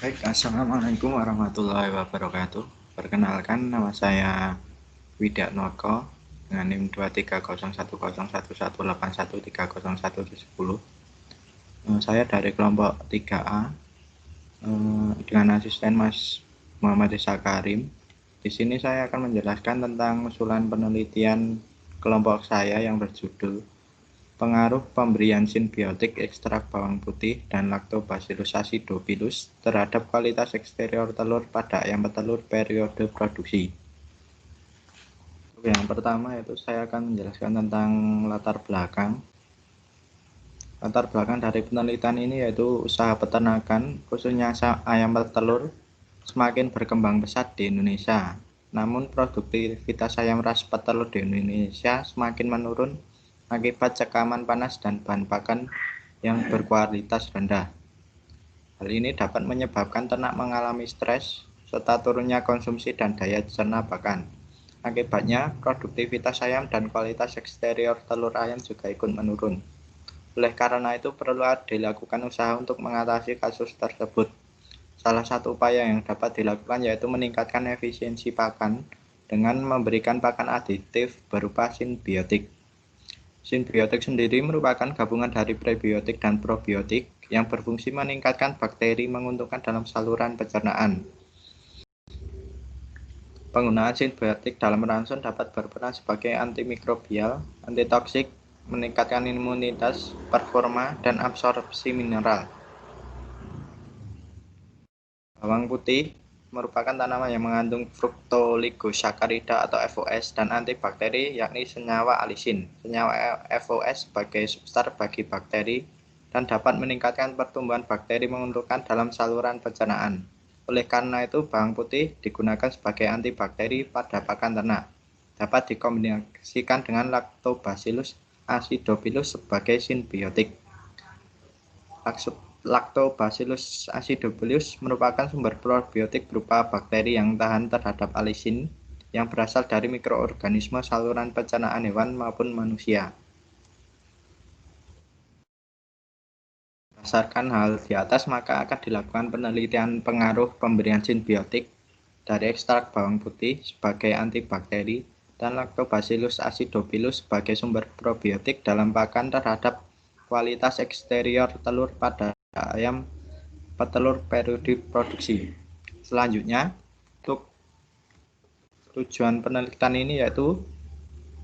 Baik, Assalamualaikum warahmatullahi wabarakatuh. Perkenalkan, nama saya Widatnoko dengan NIM 2301011813010. Saya dari kelompok 3A dengan asisten Mas Muhammad Isa Karim. Di sini saya akan menjelaskan tentang usulan penelitian kelompok saya yang berjudul Pengaruh pemberian simbiotik ekstrak bawang putih dan Lactobacillus acidophilus terhadap kualitas eksterior telur pada ayam petelur periode produksi. Yang pertama yaitu saya akan menjelaskan tentang latar belakang. Latar belakang dari penelitian ini yaitu usaha peternakan, khususnya ayam petelur, semakin berkembang pesat di Indonesia. Namun produktivitas ayam ras petelur di Indonesia semakin menurun akibat cekaman panas dan bahan pakan yang berkualitas rendah. Hal ini dapat menyebabkan ternak mengalami stres serta turunnya konsumsi dan daya cerna pakan. Akibatnya, produktivitas ayam dan kualitas eksterior telur ayam juga ikut menurun. Oleh karena itu, perlu dilakukan usaha untuk mengatasi kasus tersebut. Salah satu upaya yang dapat dilakukan yaitu meningkatkan efisiensi pakan dengan memberikan pakan aditif berupa simbiotik. Simbiotik sendiri merupakan gabungan dari prebiotik dan probiotik yang berfungsi meningkatkan bakteri menguntungkan dalam saluran pencernaan. Penggunaan simbiotik dalam ransum dapat berperan sebagai antimikrobial, antitoksik, meningkatkan imunitas, performa, dan absorpsi mineral. Bawang putih merupakan tanaman yang mengandung fructoligosakarida atau FOS dan antibakteri yakni senyawa alisin. Senyawa FOS sebagai substrat bagi bakteri dan dapat meningkatkan pertumbuhan bakteri menguntungkan dalam saluran pencernaan. Oleh karena itu, bawang putih digunakan sebagai antibakteri pada pakan ternak. Dapat dikombinasikan dengan Lactobacillus acidophilus sebagai simbiotik. Lactobacillus acidophilus merupakan sumber probiotik berupa bakteri yang tahan terhadap alisin yang berasal dari mikroorganisme saluran pencernaan hewan maupun manusia. Berdasarkan hal di atas, maka akan dilakukan penelitian pengaruh pemberian simbiotik dari ekstrak bawang putih sebagai antibakteri dan Lactobacillus acidophilus sebagai sumber probiotik dalam pakan terhadap kualitas eksterior telur pada ayam petelur periode produksi. Selanjutnya, untuk tujuan penelitian ini yaitu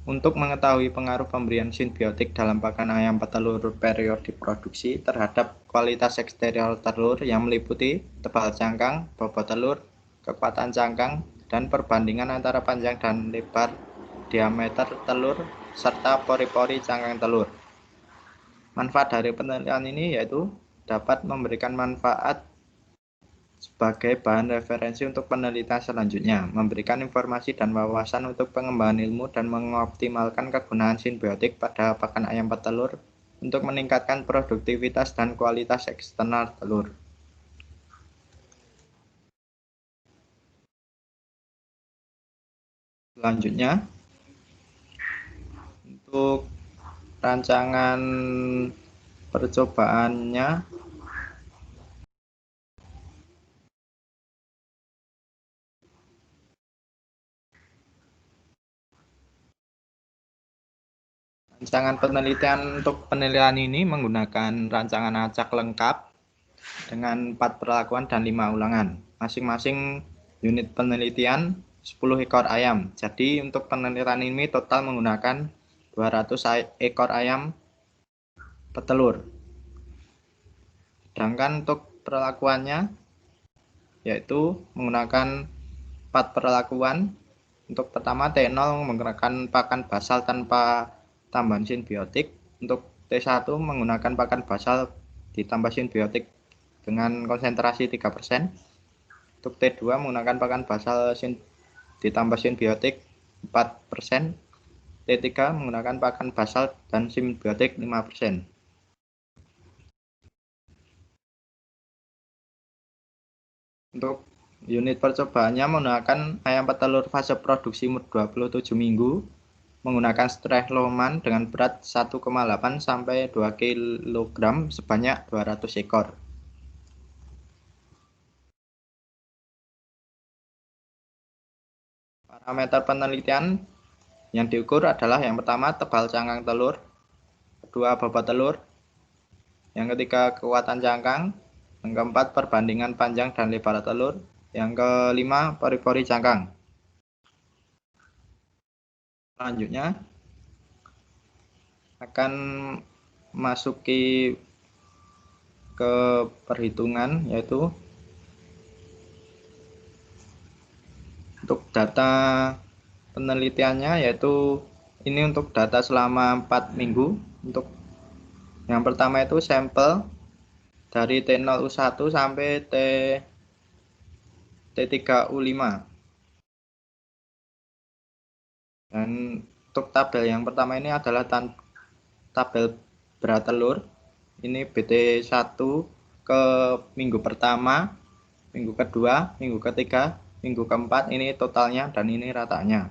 untuk mengetahui pengaruh pemberian simbiotik dalam pakan ayam petelur periode produksi terhadap kualitas eksterior telur yang meliputi tebal cangkang, bobot telur, kekuatan cangkang, dan perbandingan antara panjang dan lebar diameter telur serta pori-pori cangkang telur. Manfaat dari penelitian ini yaitu dapat memberikan manfaat sebagai bahan referensi untuk penelitian selanjutnya, memberikan informasi dan wawasan untuk pengembangan ilmu dan mengoptimalkan kegunaan simbiotik pada pakan ayam petelur untuk meningkatkan produktivitas dan kualitas eksternal telur. Selanjutnya, untuk rancangan percobaannya, rancangan penelitian untuk penilaian ini menggunakan rancangan acak lengkap dengan 4 perlakuan dan 5 ulangan. Masing-masing unit penelitian 10 ekor ayam. Jadi untuk penelitian ini total menggunakan 200 ekor ayam petelur. Sedangkan untuk perlakuannya yaitu menggunakan 4 perlakuan. Untuk pertama T0 menggunakan pakan basal tanpa tambahan simbiotik. Untuk T1 menggunakan pakan basal ditambah simbiotik dengan konsentrasi 3%. Untuk T2 menggunakan pakan basal ditambah simbiotik 4%. T3 menggunakan pakan basal dan simbiotik 5%. Untuk unit percobaannya menggunakan ayam petelur fase produksi umur 27 minggu menggunakan strehloman dengan berat 1,8 sampai 2 kg sebanyak 200 ekor. Parameter penelitian yang diukur adalah yang pertama tebal cangkang telur, kedua bobot telur, yang ketiga kekuatan cangkang, yang keempat perbandingan panjang dan lebar telur, yang kelima pori-pori cangkang. Selanjutnya akan masuki ke perhitungan, yaitu untuk data penelitiannya, yaitu ini untuk data selama 4 minggu. Untuk yang pertama itu sampel dari T0U1 sampai T3U5. Dan untuk tabel yang pertama ini adalah tabel berat telur. Ini BT1 ke minggu pertama, minggu kedua, minggu ketiga, minggu keempat, ini totalnya dan ini ratanya.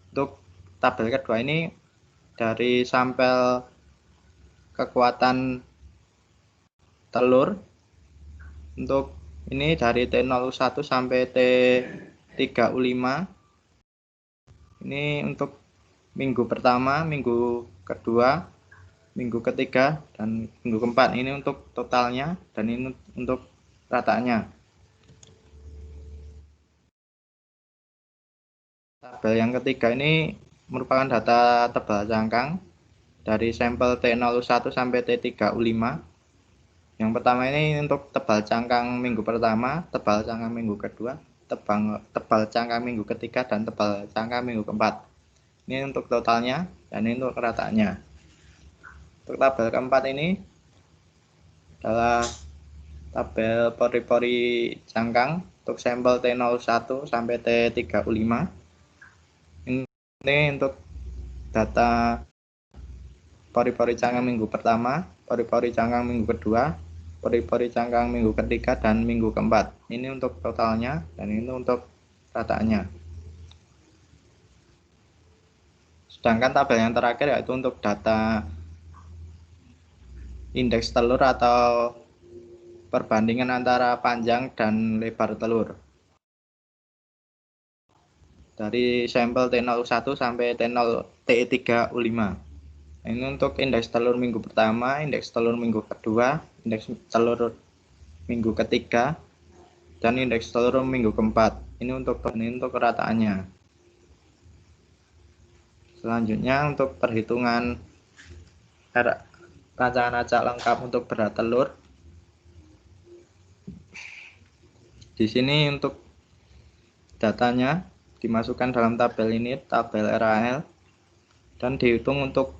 Untuk tabel kedua ini dari sampel kekuatan telur. Untuk ini dari T0U1 sampai T3U5. Ini untuk minggu pertama, minggu kedua, minggu ketiga, dan minggu keempat. Ini untuk totalnya dan ini untuk rataannya. Tabel yang ketiga ini merupakan data tebal cangkang dari sampel T0U1 sampai T3U5. Yang pertama ini untuk tebal cangkang minggu pertama, tebal cangkang minggu kedua, tebal cangkang minggu ketiga, dan tebal cangkang minggu keempat. Ini untuk totalnya dan ini untuk rataannya. Untuk tabel keempat ini adalah tabel pori-pori cangkang untuk sampel T01 sampai T3U5. Ini untuk data pori-pori cangkang minggu pertama, pori-pori cangkang minggu kedua, pori-pori cangkang minggu ketiga, dan minggu keempat. Ini untuk totalnya dan ini untuk rataannya. Sedangkan tabel yang terakhir yaitu untuk data indeks telur atau perbandingan antara panjang dan lebar telur dari sampel T01 sampai T3U5. Ini untuk indeks telur minggu pertama, indeks telur minggu kedua, indeks telur minggu ketiga, dan indeks telur minggu keempat. Ini untuk kerataannya. Selanjutnya untuk perhitungan rancangan acak lengkap untuk berat telur. Di sini untuk datanya dimasukkan dalam tabel ini, tabel RAL, dan dihitung untuk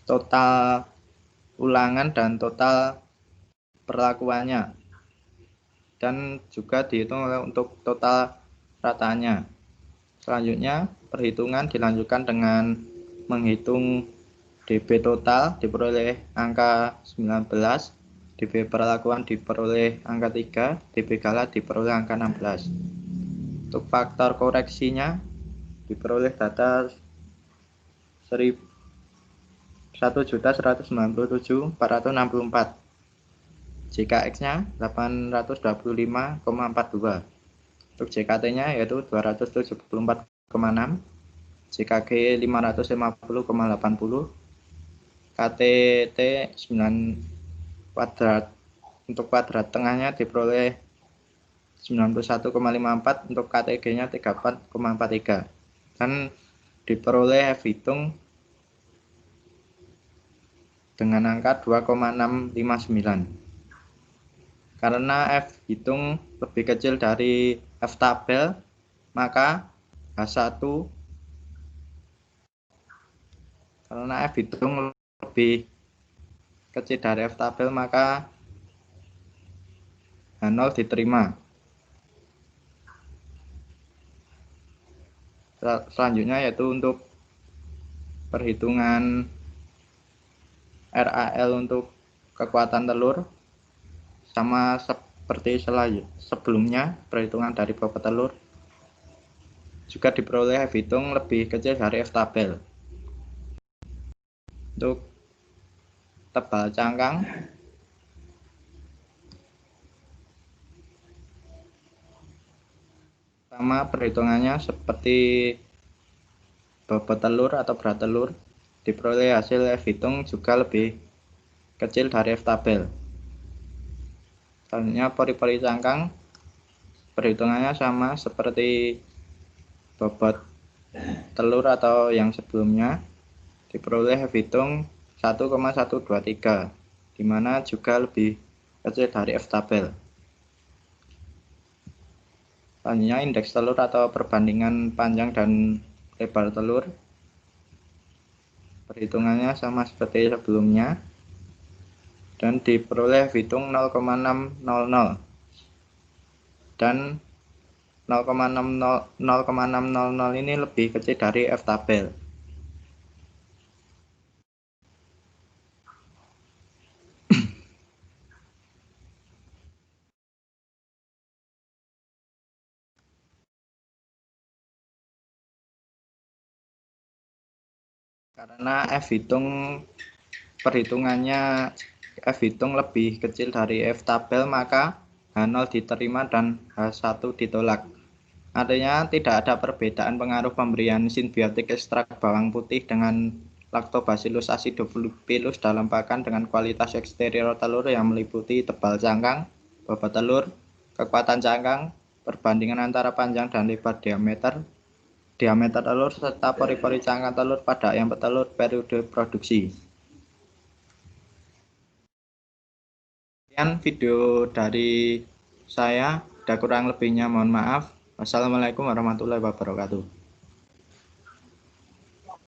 total ulangan dan total perlakuannya, dan juga dihitung untuk total rataannya. Selanjutnya perhitungan dilanjutkan dengan menghitung DB total diperoleh angka 19, DB perlakuan diperoleh angka 3, DB gala diperoleh angka 16. Untuk faktor koreksinya diperoleh data 1.197.464. JKX-nya 825,42. Untuk JKT-nya yaitu 274,6, JKG 550,80, KTT 9 kuadrat. Untuk kuadrat tengahnya diperoleh 91,54, untuk KTG-nya 34,43, dan diperoleh F hitung dengan angka 2,659. Karena F hitung lebih kecil dari F tabel, maka H1, karena F hitung lebih kecil dari F tabel, maka H0 diterima. Selanjutnya yaitu untuk perhitungan RAL untuk kekuatan telur, sama seperti sebelumnya, perhitungan dari bobot telur juga diperoleh F hitung lebih kecil dari F tabel. Untuk tebal cangkang Pertama, perhitungannya seperti bobot telur atau berat telur. Diperoleh hasil F hitung juga lebih kecil dari F tabel. Selanjutnya, pori-pori cangkang. Perhitungannya sama seperti bobot telur atau yang sebelumnya. Diperoleh F hitung 1,123, di mana juga lebih kecil dari F tabel. Selanjutnya, indeks telur atau perbandingan panjang dan lebar telur. Perhitungannya sama seperti sebelumnya dan diperoleh hitung 0,600 dan 0,600 ini lebih kecil dari F tabel. Karena F hitung lebih kecil dari F tabel, maka H0 diterima dan H1 ditolak. Artinya tidak ada perbedaan pengaruh pemberian simbiotik ekstrak bawang putih dengan Lactobacillus acidophilus dalam pakan dengan kualitas eksterior telur yang meliputi tebal cangkang, bobot telur, kekuatan cangkang, perbandingan antara panjang dan lebar diameter telur, serta pori-pori cangkang telur pada ayam petelur periode produksi. Sekian video dari saya, ada kurang lebihnya mohon maaf. Wassalamualaikum warahmatullahi wabarakatuh.